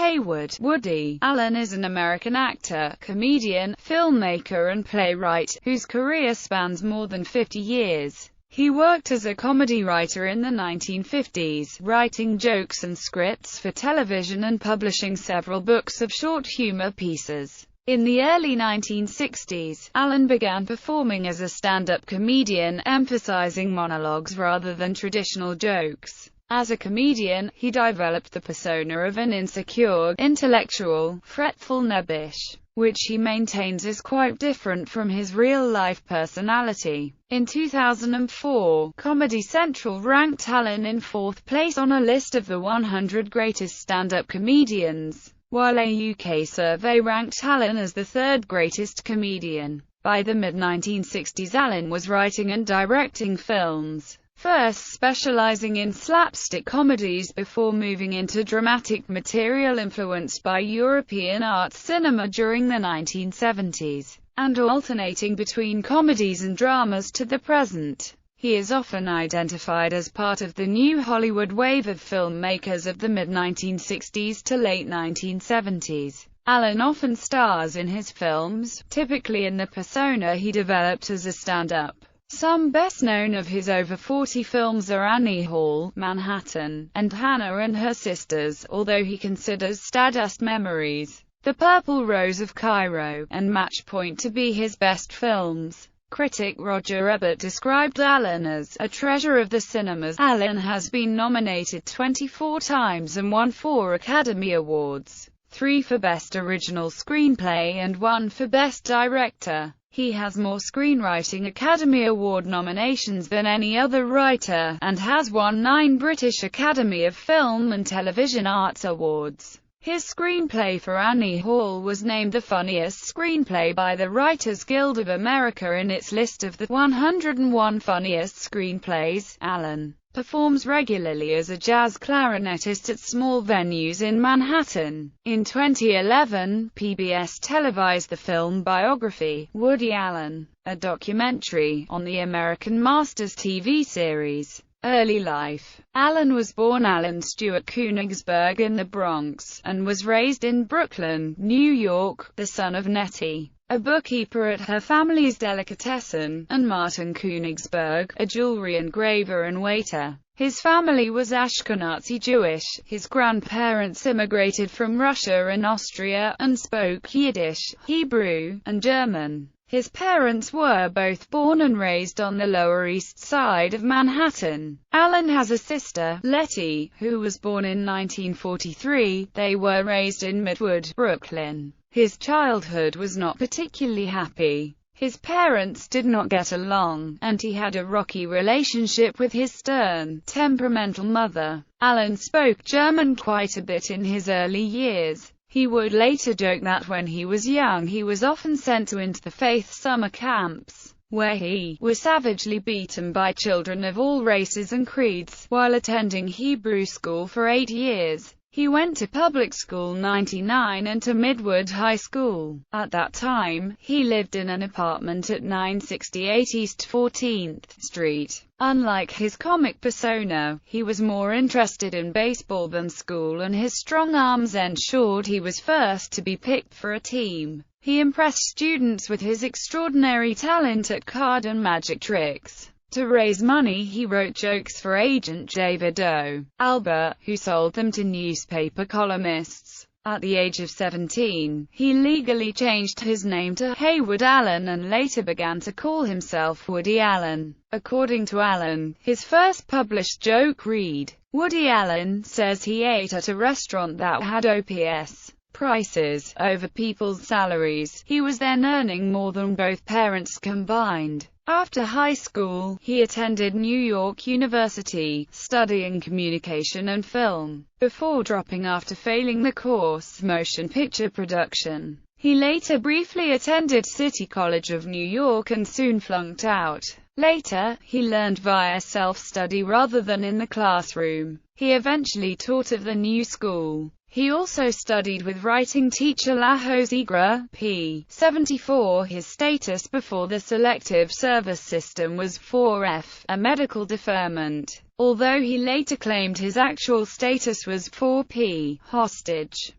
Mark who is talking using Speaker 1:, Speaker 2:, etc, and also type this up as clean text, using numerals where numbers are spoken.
Speaker 1: Haywood. Woody Allen is an American actor, comedian, filmmaker and playwright, whose career spans more than 50 years. He worked as a comedy writer in the 1950s, writing jokes and scripts for television and publishing several books of short humor pieces. In the early 1960s, Allen began performing as a stand-up comedian, emphasizing monologues rather than traditional jokes. As a comedian, he developed the persona of an insecure, intellectual, fretful nebbish, which he maintains is quite different from his real-life personality. In 2004, Comedy Central ranked Allen in 4th place on a list of the 100 greatest stand-up comedians, while a UK survey ranked Allen as the 3rd greatest comedian. By the mid-1960s, Allen was writing and directing films, first specializing in slapstick comedies before moving into dramatic material influenced by European art cinema during the 1970s, and alternating between comedies and dramas to the present. He is often identified as part of the new Hollywood wave of filmmakers of the mid-1960s to late 1970s. Allen often stars in his films, typically in the persona he developed as a stand-up. Some best known of his over 40 films are Annie Hall, Manhattan, and Hannah and Her Sisters, although he considers Stardust Memories, The Purple Rose of Cairo, and Match Point to be his best films. Critic Roger Ebert described Allen as a treasure of the cinemas. Allen has been nominated 24 times and won 4 Academy Awards, 3 for Best Original Screenplay and 1 for Best Director. He has more screenwriting Academy Award nominations than any other writer, and has won 9 British Academy of Film and Television Arts Awards. His screenplay for Annie Hall was named the funniest screenplay by the Writers Guild of America in its list of the 101 funniest screenplays. Allen performs regularly as a jazz clarinetist at small venues in Manhattan. In 2011, PBS televised the film biography, Woody Allen, a documentary on the American Masters TV series. Early life. Allen was born Allen Stewart Koenigsberg in the Bronx, and was raised in Brooklyn, New York, the son of Nettie, a bookkeeper at her family's delicatessen, and Martin Koenigsberg, a jewelry engraver and waiter. His family was Ashkenazi Jewish. His grandparents immigrated from Russia and Austria, and spoke Yiddish, Hebrew, and German. His parents were both born and raised on the Lower East Side of Manhattan. Allen has a sister, Letty, who was born in 1943. They were raised in Midwood, Brooklyn. His childhood was not particularly happy. His parents did not get along, and he had a rocky relationship with his stern, temperamental mother. Allen spoke German quite a bit in his early years. He would later joke that when he was young he was often sent to interfaith summer camps, where he was savagely beaten by children of all races and creeds. While attending Hebrew school for 8 years, he went to public school 99 and to Midwood High School. At that time, he lived in an apartment at 968 East 14th Street. Unlike his comic persona, he was more interested in baseball than school, and his strong arms ensured he was first to be picked for a team. He impressed students with his extraordinary talent at card and magic tricks. To raise money, he wrote jokes for agent David O. Albert, who sold them to newspaper columnists. At the age of 17, he legally changed his name to Haywood Allen and later began to call himself Woody Allen. According to Allen, his first published joke read, "Woody Allen says he ate at a restaurant that had OPS prices over people's salaries." He was then earning more than both parents combined. After high school, he attended New York University, studying communication and film, before dropping after failing the course motion picture production. He later briefly attended City College of New York and soon flunked out. Later, he learned via self-study rather than in the classroom. He eventually taught at the New School. He also studied with writing teacher Laho Zigra, p. 74. His status before the selective service system was 4F, a medical deferment, although he later claimed his actual status was 4P, hostage.